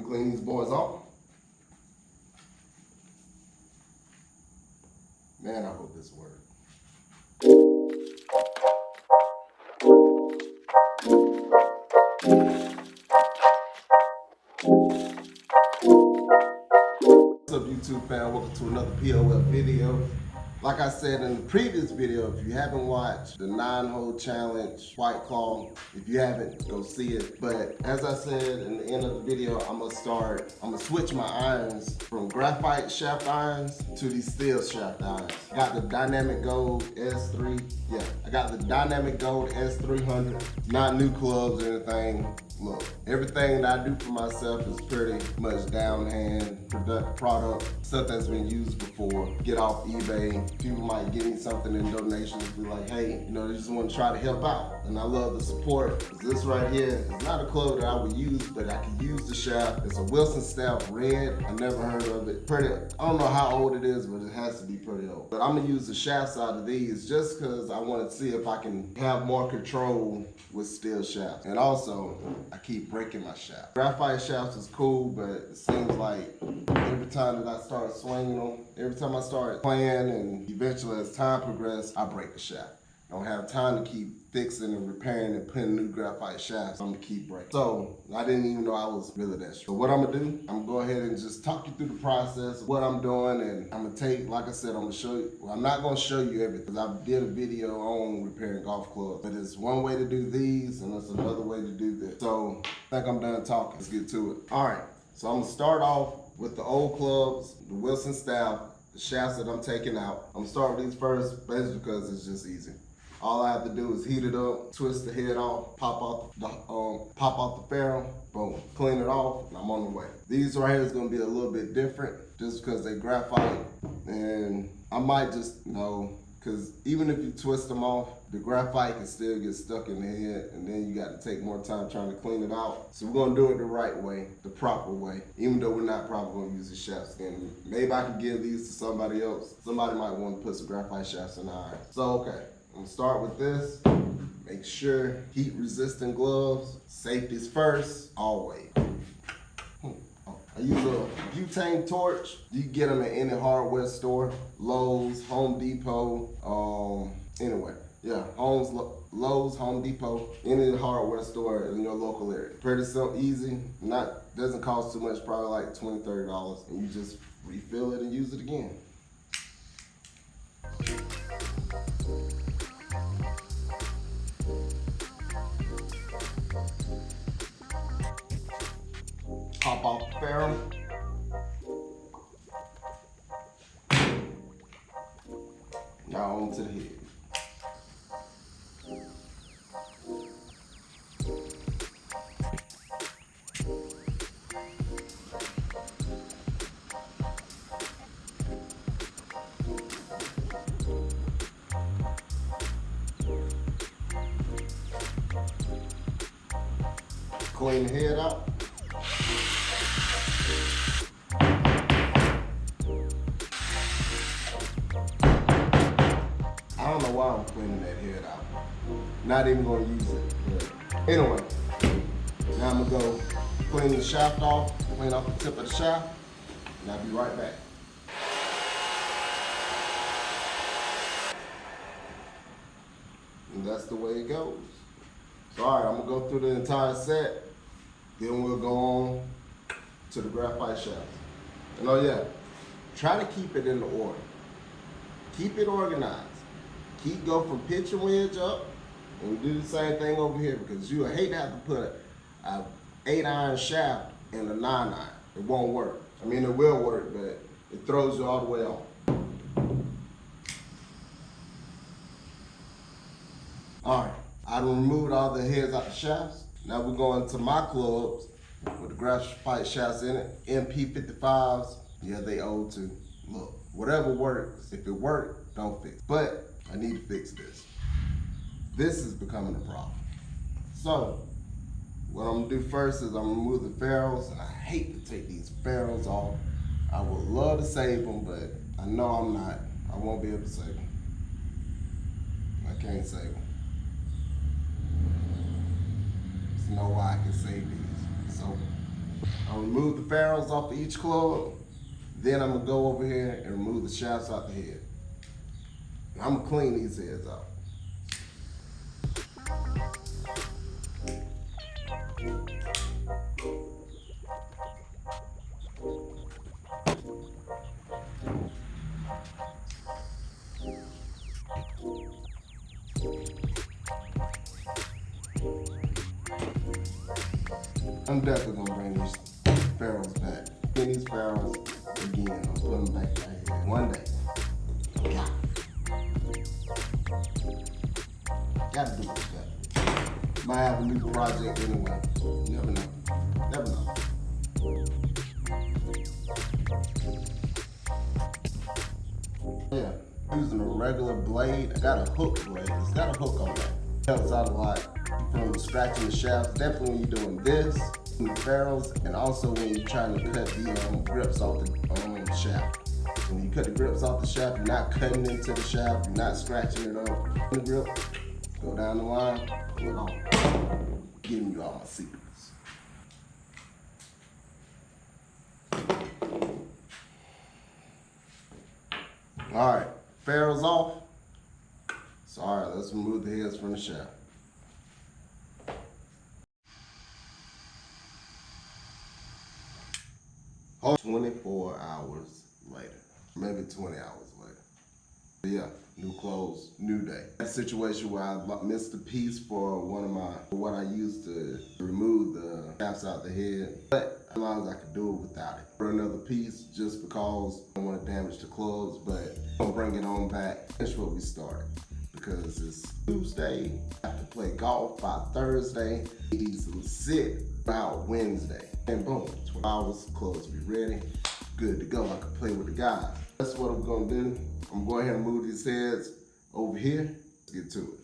clean these boys off. Man, I hope this works. What's up, YouTube fam? Welcome to another POF video. Like I said in the previous video, if you haven't watched the 9-hole challenge White Claw, if you haven't, go see it. But as I said in the end of the video, I'm gonna switch my irons from graphite shaft irons to these steel shaft irons. Got the Dynamic Gold S3. Yeah, I got the Dynamic Gold S300. Not new clubs or anything. Look, everything that I do for myself is pretty much downhand product, stuff that's been used before. Get off eBay. People might give me something in donations, be like, hey, you know, they just want to try to help out. And I love the support. This right here is not a club that I would use, but I can use the shaft. It's a Wilson Staff Red. I never heard of it. Pretty, I don't know how old it is, but it has to be pretty old. But I'm gonna use the shaft side of these just because I want to see if I can have more control with steel shafts. And also, I keep breaking my shaft. Graphite shafts is cool, but it seems like every time that I start swinging them, every time I start playing, and eventually as time progresses, I break the shaft. I don't have time to keep fixing and repairing and putting new graphite shafts. I'm gonna keep breaking. So I didn't even know I was really that strong. So what I'm gonna do, I'm gonna go ahead and just talk you through the process of what I'm doing, and I'm gonna take, like I said, I'm gonna show you. Well, I'm not gonna show you everything. I did a video on repairing golf clubs, but it's one way to do these, and there's another way to do this. So I think I'm done talking. Let's get to it. All right. So I'm gonna start off with the old clubs, the Wilson Staff, the shafts that I'm taking out. I'm gonna start with these first, basically because it's just easy. All I have to do is heat it up, twist the head off, pop off the ferrule, boom, clean it off, and I'm on the way. These right here is gonna be a little bit different just because they graphite, and I might just, you know, because even if you twist them off, the graphite can still get stuck in the head, and then you got to take more time trying to clean it out. So we're gonna do it the right way, the proper way, even though we're not probably gonna use the shaft skin. Maybe I can give these to somebody else. Somebody might want to put some graphite shafts in the iron. So, okay. I'm gonna start with this. Make sure heat resistant gloves. Safety's first, always. I use a butane torch. You can get them at any hardware store, Lowe's, Home Depot, anyway. Yeah, Lowe's, Home Depot, any hardware store in your local area. Pretty simple, easy, doesn't cost too much, probably like $20, $30, and you just refill it and use it again. Pop off the ferrule. Now on to the head. Clean the head out. I don't know why I'm cleaning that head out. Not even gonna use it. But anyway, now I'm gonna go clean the shaft off, clean off the tip of the shaft, and I'll be right back. And that's the way it goes. So all right, I'm gonna go through the entire set, then we'll go on to the graphite shafts. And oh yeah, try to keep it in the order. Keep it organized. Go from pitch and wedge up, and we do the same thing over here because you would hate to have to put a 8-iron shaft in a 9-iron. It won't work. I mean, it will work, but it throws you all the way off. All right, I removed all the heads out the shafts. Now we're going to my clubs with the graphite shafts in it. MP55s, yeah, they old too. Look, whatever works. If it worked, don't fix it. But I need to fix this. This is becoming a problem. So, what I'm gonna do first is I'm gonna remove the ferrules, and I hate to take these ferrules off. I would love to save them, but I know I'm not. I won't be able to save them. I can't save them. There's no way I can save these. So, I'll remove the ferrules off of each club. Then I'm gonna go over here and remove the shafts out the head. I'm gonna clean these heads out. I'm definitely gonna bring these ferrules back. Bring these ferrules again. I'm putting them back right here one day. Yeah. Gotta do what's better. Might have a new project anyway. You never know. Never know. Yeah, using a regular blade. I got a hook blade. It's got a hook on it. Helps out a lot from scratching the shafts. Definitely when you're doing this, the ferrules, and also when you're trying to cut the grips off the shaft. When you cut the grips off the shaft, you're not cutting into the shaft. You're not scratching it up. The grip, go down the line, pull it off. Giving you all my secrets. All right, ferrules off. So all right, let's remove the heads from the shaft. 24 hours later, maybe 20 hours later. But yeah, new clothes, new day. That situation where I missed a piece for what I used to remove the shafts out the head, but I realized I could do it without it. For another piece, just because I don't want to damage the clothes, but I'm gonna bring it on back. Finish what we started. Because it's Tuesday, I have to play golf by Thursday. These will sit about Wednesday. And boom, 12 hours, clothes be ready, good to go. I can play with the guys. That's what I'm gonna do. I'm going ahead and move these heads over here. Let's get to it.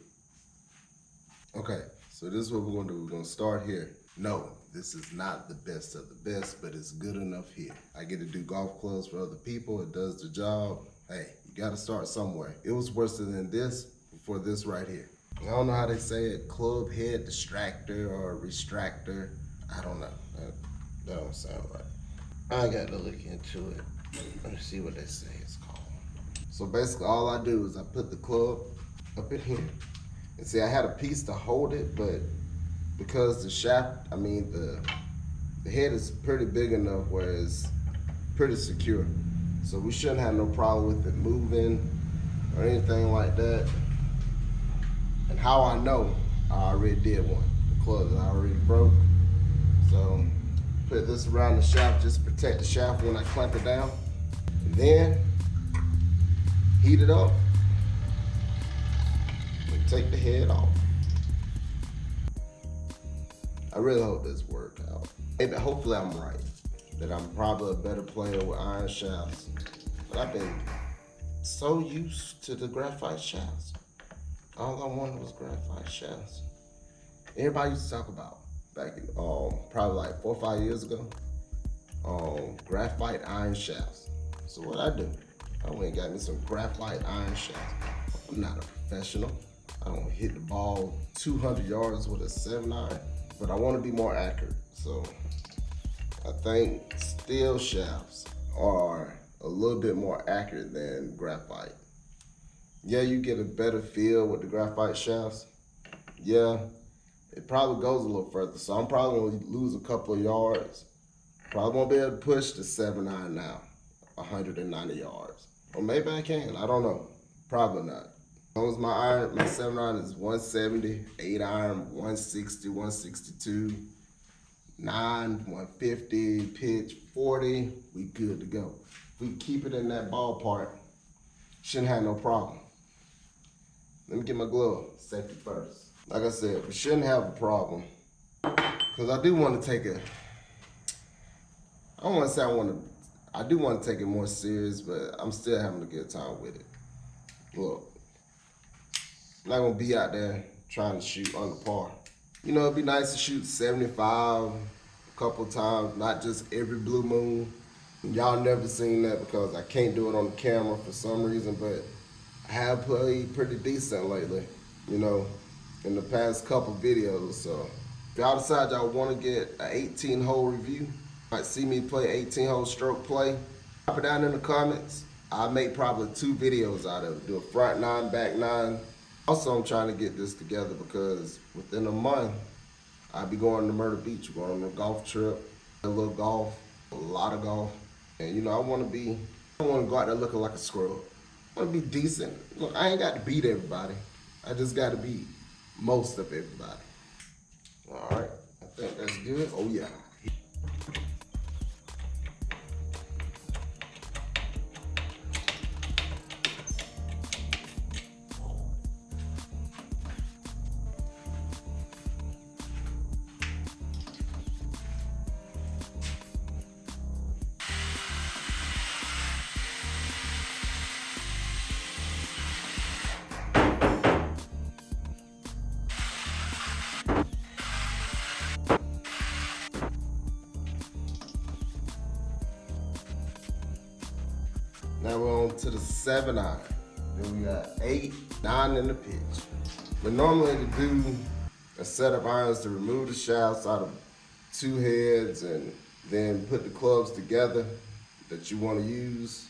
Okay, so this is what we're gonna do. We're gonna start here. No, this is not the best of the best, but it's good enough here. I get to do golf clubs for other people. It does the job. Hey, you gotta start somewhere. It was worse than this before this right here. I don't know how they say it, club head distractor or restractor. I don't know. That don't sound right. I gotta look into it. Let me see what they say it's called. So basically all I do is I put the club up in here. And see, I had a piece to hold it, but because the shaft, the head is pretty big enough where it's pretty secure. So we shouldn't have no problem with it moving or anything like that. And how I know, I already did one. The club is already broke. So put this around the shaft just to protect the shaft when I clamp it down. And then heat it up and take the head off. I really hope this worked out. Maybe, hopefully I'm right, that I'm probably a better player with iron shafts. But I've been so used to the graphite shafts. All I wanted was graphite shafts. Everybody used to talk about back in probably like 4 or 5 years ago, graphite iron shafts. So what I do, I went and got me some graphite iron shafts. I'm not a professional. I don't hit the ball 200 yards with a 7-iron, but I want to be more accurate. So I think steel shafts are a little bit more accurate than graphite. Yeah, you get a better feel with the graphite shafts. Yeah, it probably goes a little further. So I'm probably gonna lose a couple of yards. Probably won't be able to push the 7-iron now, 190 yards. Or maybe I can, I don't know. Probably not. As long as my 7-iron is 170, 8-iron, 160, 162, 9, 150, pitch 40, we good to go. If we keep it in that ballpark, shouldn't have no problem. Let me get my glove, safety first. Like I said, we shouldn't have a problem. Because I do want to take it, I don't want to say I do want to take it more serious, but I'm still having a good time with it. Look, I'm not going to be out there trying to shoot under par. You know, it'd be nice to shoot 75 a couple times, not just every blue moon. Y'all never seen that because I can't do it on the camera for some reason, but I have played pretty decent lately, you know, in the past couple videos. So if y'all decide y'all want to get an 18-hole review, Might see me play 18-hole stroke play. Drop it down in the comments. I'll make probably 2 videos out of it. Do a front 9, back 9. Also, I'm trying to get this together because within a month, I'll be going to Myrtle Beach. We're going on a golf trip, a little golf, a lot of golf. And you know, I don't want to go out there looking like a scrub. I want to be decent. Look, I ain't got to beat everybody. I just got to beat most of everybody. All right, I think that's good. Oh yeah. Now we're on to the 7 iron. Then we got 8, 9 in the pitch. But normally to do a set of irons to remove the shafts out of 2 heads and then put the clubs together that you want to use,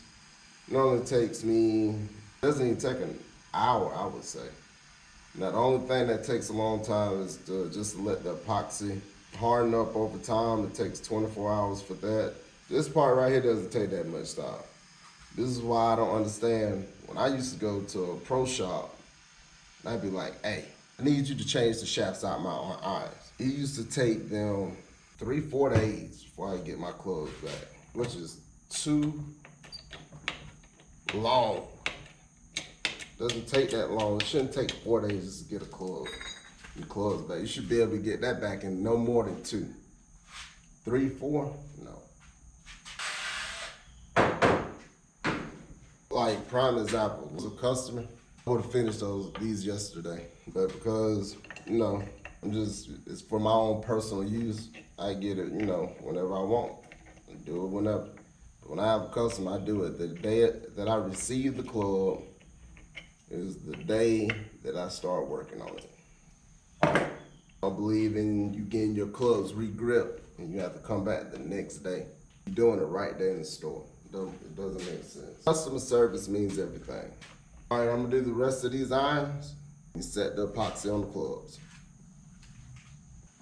normally takes me, doesn't even take an hour, I would say. Now the only thing that takes a long time is to just let the epoxy harden up over time. It takes 24 hours for that. This part right here doesn't take that much time. This is why I don't understand. When I used to go to a pro shop, I'd be like, hey, I need you to change the shafts out of my irons. It used to take them 3-4 days before I get my clubs back, which is too long. Doesn't take that long. It shouldn't take 4 days just to get your clubs back. You should be able to get that back in no more than 2. 3, 4, no. Like prime example, was a customer, I would have finished these yesterday, but because, you know, it's for my own personal use, I get it, you know, whenever I want. I do it whenever. When I have a customer, I do it. The day that I receive the club is the day that I start working on it. I don't believe in you getting your clubs re-gripped and you have to come back the next day. You're doing it right there in the store. It doesn't make sense. Customer service means everything. All right, I'm gonna do the rest of these irons and set the epoxy on the clubs.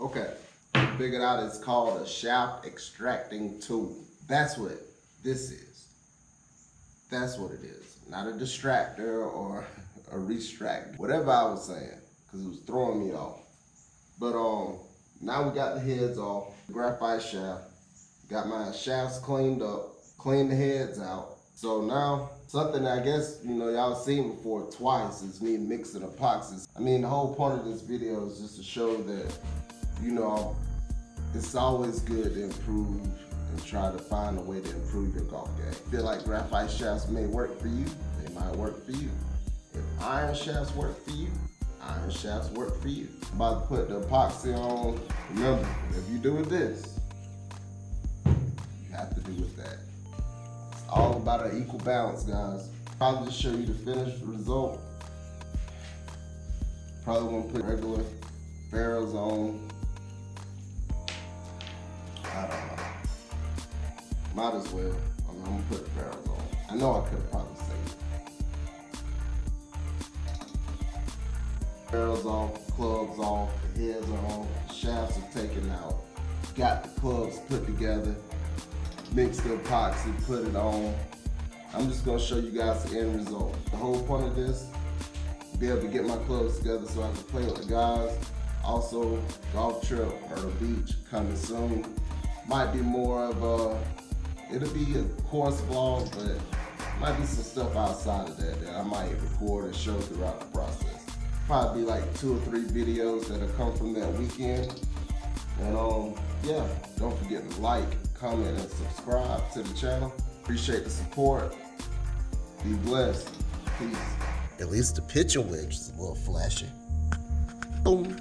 Okay, figured out it's called a shaft extracting tool. That's what this is. That's what it is. Not a distractor or a restractor. Whatever I was saying, because it was throwing me off. But now we got the heads off, graphite shaft. Got my shafts cleaned up. Clean the heads out. So now, something I guess, you know, y'all seen before twice is me mixing epoxies. I mean, the whole point of this video is just to show that, you know, it's always good to improve and try to find a way to improve your golf game. Feel like graphite shafts may work for you, they might work for you. If iron shafts work for you, iron shafts work for you. I'm about to put the epoxy on. Remember, if you do with this, you have to do with that. All about an equal balance, guys. Probably just show you the finished result. Probably gonna put regular ferrules on. I don't know. Might as well. I'm gonna put the ferrules on. I know I could have probably saved it. Ferrules off, clubs off, the heads are on, the shafts are taken out. Got the clubs put together. Mix the epoxy, put it on. I'm just gonna show you guys the end result. The whole point of this, be able to get my clubs together so I can play with the guys. Also, golf trip, Myrtle Beach, coming soon. Might be more of it'll be a course vlog, but might be some stuff outside of that I might record and show throughout the process. Probably be like 2 or 3 videos that'll come from that weekend. And yeah, don't forget to like, comment, and subscribe to the channel. Appreciate the support. Be blessed. Peace. At least the picture wedge is a little flashy. Boom.